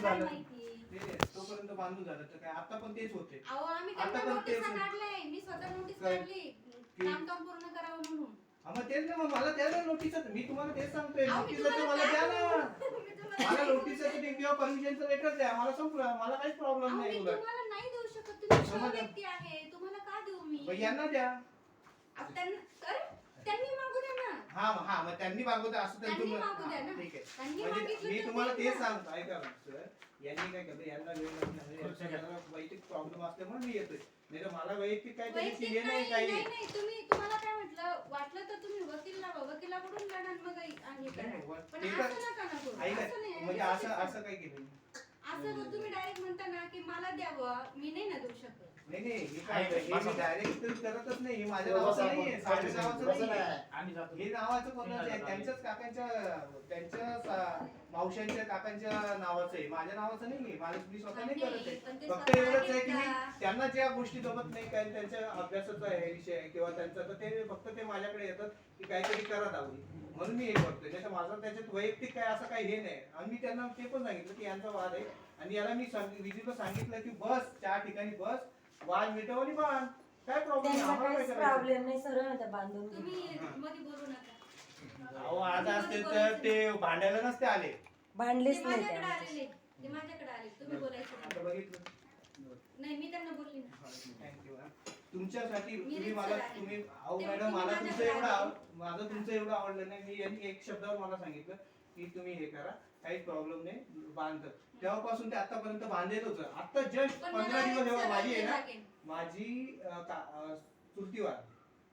झालं माहिती तोपर्यंत बांधून झालं तर काय आता पण तेच होते. अहो आम्ही आता त्यांना पण नोटीस तेच काढलंय, मी स्वतः नोटीस काय? काढली काम पूर्ण करावं म्हणून. मग तेच ना, मग मला द्या ना नोटीस. मी तुम्हाला तेच सांगतोय, अहो, मी नोटीसचं तुम्हाला मला द्या काय ना. बोलू? मी तुम्हाला मला काय बोलू? नोटीसचं किंवा परमिशनचं लेटर द्या, मला संपलं. मला काहीच प्रॉब्लेम अहो, नाही. मी उलट तुम्हाला नाही देऊ शकत, तुम्ही समजलं. शह व्यक्ती आहे, तुम्हाला का देऊ मी? मग यांना द्या. अहो, त्यांनी मागू द्या ना. हा मग त्यांनी मागू द्या असं तर त्यांनी तुम्ही मागू द्या ना. ठीक आहे. त्यांनी म्हणजे मागितलं मी तर तुम्हाला देईल तेच ना. सांगतो, ऐका सर. यांनी काय केलं, यांना वैयक्तिक प्रॉब्लेम असल्यामुळे मी येतोय. नाही तर मला वैयक्तिक काय त्याची वैयक्तिक हे नाही काही नाही नाही, तुम्हाला काय म्हटलं, वाटलं तर तुम्ही वकील लावा, वकिलाकडून लढा आणि मग हे करा. पण ते असं तर- नका ना करू. ऐका, असं नाही. म्हणजे असं काय केलं. असं जर तुम्ही डायरेक्ट म्हणता ना की मला द्यावं, मी नाही ना देऊ शकत. नाही मी काय डायरेक्ट करतच नाही. हे माझ्या नावाचं नाहीये, सासरी नावाचं नाहीये. हे नावाचं कोणाचं आहे, त्यांच्याच काकांच्या, त्यांच्या मावशांच्या काकांच्या नावाचं आहे, माझ्या नावाचं नाहीये. मी स्वतः नाही करत आहे. पण ते फक्त स्वतः एवढंच आहे की घेतला. त्यांना ज्या गोष्टी जमत नाही, काय त्यांच्या अभ्यासाचा आहे विषय आहे किंवा त्यांचा, तर ते फक्त ते माझ्याकडे येतात की काहीतरी करा दावली, म्हणून मी हे करतोय. त्याच्या माझं त्याच्यात वैयक्तिक काय असं काही हे नाही. आणि मी त्यांना ते पण सांगितलं की यांचा वाद आहे आणि याला मी विजीला सांगितलं की बस 4 ठिकाणी बस, वाद मिटव आणि बांध. काय प्रॉब्लेम प्रॉब्लेम नाही, सरळ त्या बांधून घे. तुम्ही मध्ये बोलू नका. अहो आज असते तर ते भांडायला नसते आले. भांडलेच ते नाही माझ्याकडे त्या. आलेले, ते माझ्याकडे आले, तुम्ही बोलायचं आता नाही. बघितलं. नाही, मी त्यांना बोलली ना. थँक्यू. तुमच्यासाठी मी तुम्ही रितसर मला आहे. तुम्ही अहो ते मॅडम, तुम्ही मला तुमचं माझ्याकडे एवढं आले. माझं तुमचं एवढं आवडलं नाही. मी यांनी एक शब्दावर मला सांगितलं की तुम्ही हे करा, काही प्रॉब्लेम नाही, बांध. तेव्हापासून ते आतापर्यंत बांधेल होतं. आता जस्ट पण 15 मला दिवस जेव्हा माझी आहे ना, लागेल. माझी तृतीयवार,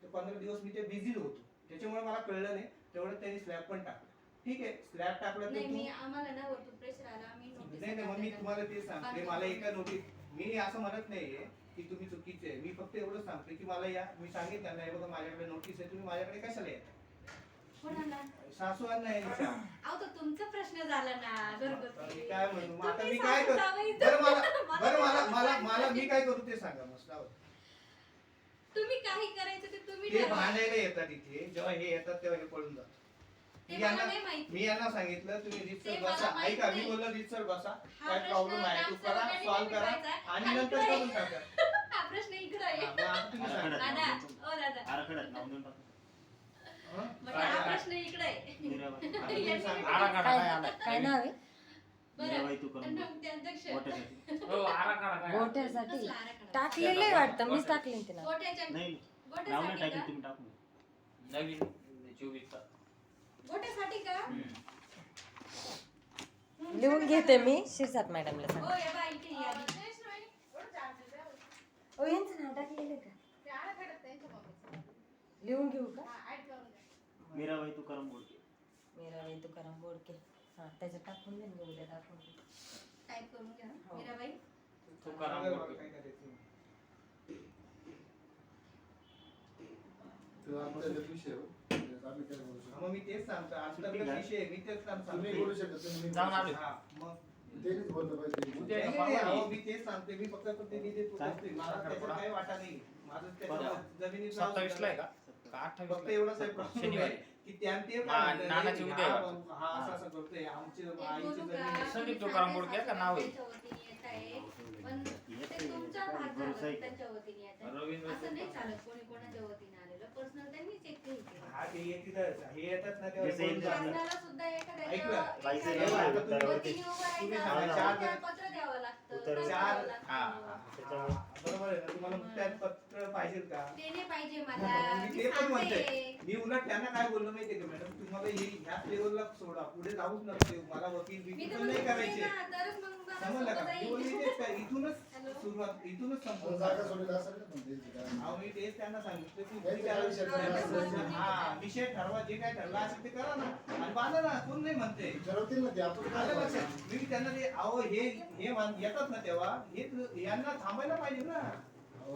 ते 15 दिवस मी ते बिझी होतो, त्याच्यामुळे मला कळलं नाही. तेवढं त्यांनी स्लॅब पण टाकलं. ठीक आहे, स्लॅब टाकलं तर नाही, मी आम्हाला ना वरतून प्रेशर आला, आम्ही नोटीस नाही मग मी तुम्हाला ते सांगते. मला एका नोटीस, मी असं म्हणत नाहीये की तुम्ही चुकीचे आहे. मी फक्त एवढं सांगते की मला या, मी सांगितलं नाही बघा माझ्याकडे नोटीस आहे, तुम्ही माझ्याकडे कशाला येता. कोणाला? सासूवांना आहे. अहो, तो तुमचा प्रश्न झाला ना घरगुती. काय म्हणू मग आता, तुम्ही मी काय करू. सासूबाईचं- मला मी काय करू ते सांगा मस्त. तुम्ही काही करायचं ते तुम्ही ते ठरवा. भांडायला येतात इथे, जेव्हा हे येतात तेव्हा हे पळून जातात. ते मला नाही माहिती. मी यांना सांगितलं तुम्ही रितसर ते मला बसा. माहित ऐका, मी नाही. बोललो रितसर बसा, हा काय प्रश्न प्रॉब्लेम आहे तू करा, ग्रामसेवकाने सॉल्व्ह करा मिटवायचा. आणि नंतर आणि करून टाका. हा प्रश्न इकडे आहे. हा, मग आता तुम्ही सांगा. दादा, ओ दादा. आराखड्यात नाव देऊन टाकू. हं? म्हणजे हा प्रश्न इकडे आहे. मीराबाई. आता तुम्ही यांनी सांगा. आराखडा काय आलाय? काय नाव आहे? मीराबाई तू बरं, करून दे. त्यांना अध्यक्ष. गोट्यासाठी. हो आराखडा काय गोठ्यासाठी कसला आराखडा? टाकलेलं आहे वाटतं, मीच टाकले तिला. गोट्याच्या नाही नाव नाही गोट्यासाठी टाकली, का? तुम्ही टाकून द्या. नवीन 24 चा गोट्यासाठी का? लिहून घेते मी शिरसाट मॅडमला हो, सांग. या बाई इथे या. ओ यांचं नाव टाकलेलं का? लिहून घेऊ का? मीराबाई तू करम बोलते. मीराबाई तुकाराम बोडके. हा, त्याच्यात टाकून देईन मी, उद्या टाकून देईन. टाईप करून घ्या हो. मीराबाई. तुकाराम सांगा बोलके. काय करायचं. मग मी तेच सांगतो, अंतर्गत विषय आहे, मी तेच सांगतो. जाऊन आलो. हा, मग उद्या नाही, परवा नाही, अहो, येईल. मी तेच सांगते. मी फक्त ते निधी तू काय? करतोय. मला त्याच्यात काही वाटा नाही. माझं परवा. त्याच्यात जमिनीत 27 ला आहे का? का फक्त 28 एवढंच आहे प्रॉब्लेम शनिवारी. आहे की त्या ते काय ना- म्हणतात, नानाची उद्या आहे वाटतं. हा असं असं करतोय, आमची एक आईची बोलू जमीन का? आहे. संदीप तुकाराम बोडके का नाव आहे? त्यांच्या वतीने येत आहे. पण ते तुमचा भाग झाला, त्यांच्या वतीने येत आहे. रवींद्र असं नाही चालत, कोणी कोणाच्या वतीने आलेलं पर्सनल त्यांनी चेक केलं. हा ते येतीलच. हे येतात ना तेव्हा जसं कोण येतं. जाणार? शासनाला सुद्धा एखाद्याच्या ऐकलं? बाईचं एखाद्या नाव आहे, वतीने उत्तरावरती. उभं तुम्ही राहायचं. सांगा, चार- त्याला पत्र द्यावं लागतं, उत्तर- चार- लागतं. हा. त्याच्यामुळे बरोबर आहे ना? तुम्हाला त्यात पत्र पाहिजे का? ते नाही पाहिजे मला. मी मी ते पण म्हणते. सांगते. मी उलट त्यांना काय बोललो माहितीये का मॅडम, तुम्हाला ह्याच लेवलला सोडा, पुढे जाऊच नका देऊ. मला वकील मी बिकील तर पण नाही म्हणते करायचे. ना, तरच मग मला समजलं का? सोबत मी बोलली जाईल. तेच काय, इथूनच हॅलो? सुरुवात, इथूनच संपून जागा सोडलेला असेल ना, पण ते अहो, मी तेच त्यांना सांगितलं की नाही, त्या विषयात तुम्ही नाही त्याला- असं- हा विषय ठरवा, जे काय ठरला असेल ते करा ना आणि बांधा ना. कोण नाही म्हणते. ठरवतील ना ते, आपण काय आलं करायचं? लक्षात? मी त्यांना ते अहो हे येतात ना तेव्हा हे यांना थांबायला पाहिजे ना.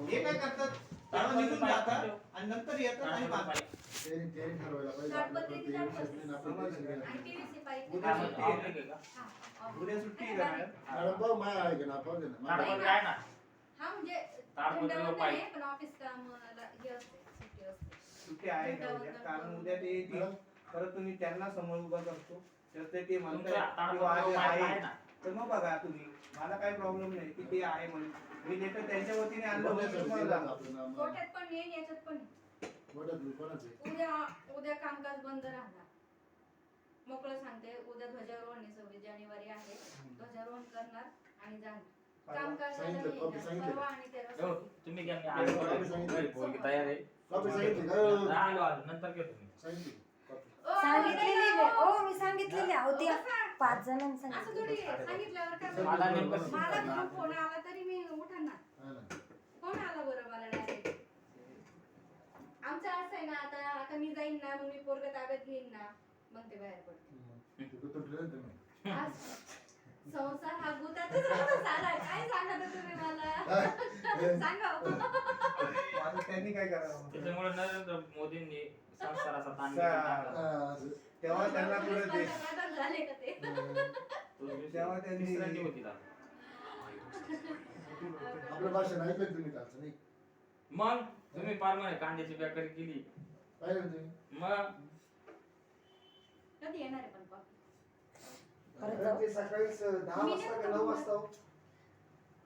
हे काय करतात, तेव्हा निघून जातात आणि नंतर येतात आणि बांधतात. त्यांनी ठरवायला पाहिजे. आपलं ताडपत्री ते विषयात नाही ना, आपण समजलं. ते आणि सगळं- PVC पाईप. उद्या काय सुट्टी म्हणतो? आहे. ऑब्लिक आहे का? हा, हा. उद्या सुट्टी आहे का मॅडम? मॅडम पाहू, माया आहे का ना, पाहू दे ना. ताडपत्री आहे ना? हा म्हणजे ताडपत्री धंद्यावर व पाईप. नाही, पण ऑफिस कामाला हे असते, सुट्टी असते. सुट्टी आहे का उद्या? कारण उद्या ते परत तुम्ही त्यांना समोर उभा करतो तर ते तुमचं म्हणतात ताडपत्री किंवा व आज पाईप आहे आहे ना? तर मग बघा तुम्ही, मला काही प्रॉब्लेम नाही की ते आहे म्हणून. मी लेटर त्यांच्या वतीने आणलं म्हणून तुम्हाला दाखवतो. आपलं नाव गोठ्यात पण येईन याच्यात पण येईन. गोट्यात कोणाचं आहे? उद्या कामकाज बंद राहणार. मोकळं सांगते, उद्या ध्वजारोहण आहे, 26 जानेवारी आहे. ध्वजारोहण करणार आणि जाणार. कामकाज सांगितलं, कॉपी सांगितलं. परवा आणि हो, 13 तुम्ही घ्या, मी आलो. घरी पोरगी तयार आहे. कॉपी सांगितली का? आलो आलो नंतर घेतो मी. सांगितली कॉपी. सांगितलेली आहे. ओ मी सांगितलेली आहे. अहो, ती 5 जणांनी असं सांगितलं. थोडी आहे. सांगितल्यावर काय मला मला नेमकं- घरून फोन आला तरी मी उठणार ना. हा ना. कोण आला बरं मला डायरेक्ट? आमचं असं आहे ना, आता मी जाईन ना, मग मी पोरगं ताब्यात घेईन ना, मग ते बाहेर पडते. ते कुठं ठेवलं ना तुम्ही? आज संसार हा गुतातच राहतो सारा. काय सांगता तुम्ही मला? सांगा हो. माझं त्यांनी काय करावं? त्याच्यामुळे नरेंद्र मोदींनी संसाराचा ताण सा- टाकला. हा, असं. तेव्हा त्यांना पुढे ते पंतप्रधान झाले का ते? तो दिवशी तेव्हा त्यांनी- तिसऱ्यांदी होती ना. आपलं भाषण ऐकलं तुम्ही कालचं नाही? मग तुम्ही पार म्हणे कांद्याची बेकरी केली. पाहिलं ना तुम्ही? मग कधी येणार आहे पण कॉफी? परत जाऊ? ते सकाळी 10 मी वाजता का नाही 9 वाजता हो?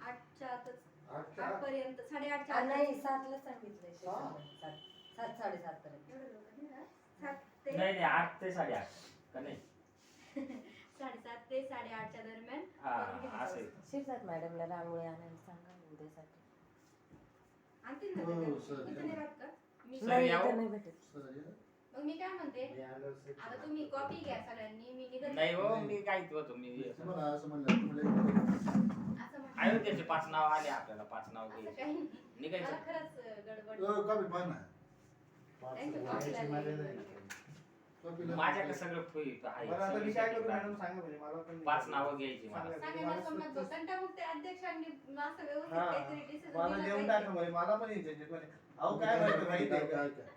8च्या आतच. 8च्या 8 पर्यंत, 8:30च्या आ, आत. नाही 7ला सांगितलंय. हा. 7 7:30 पर्यंत. एवढं लवकर नाही राहत. 7 ते नाही नाही 8 ते 8:30 का नाही 7:30 ते 8:30च्या दरम्यान हा करून घ्यायचं. असे शिरसाट मॅडमला रांगोळी आणायला सांगा उद्यासाठी. आणतील ना हो, ते? सर. इथं नाही राहत का? मी सर, नाही यावं? इथं नाही भेटत. सर, या. मग मी काय म्हणते, आता तुम्ही कॉपी घ्या सगळ्यांनी, मी निघत नाही हो मी काय होतो मी तुम्हाला असं म्हणलं तुम्हाला असं म्हटलं. अयोध्येचे 5 नाव आले आपल्याला 5 नाव असं घ्यायचे काही नाही. निघायचं मला खरंच गडबड. कॉपी पाहा ना. त्यांच्या कॉपीला नाही. कॉपीला माझ्याकडे सगळं फ्री आहे बरं आता मी काय करू मॅडम सांगा म्हणजे मला पण 5 नावं घ्यायची मला सांगा. सांगा ना, समज घंटामुक्त अध्यक्षांनी असं व्यवस्थित हा. काहीतरी decision मला दिलं देऊन पाहिजे. टाका म्हणजे मला पण यायचे म्हणजे अहो काय माहिती माहिती आहे का?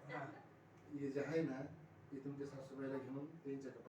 हे जे आहे ना हे तुमच्या सासूबाईला घेऊन त्यांच्या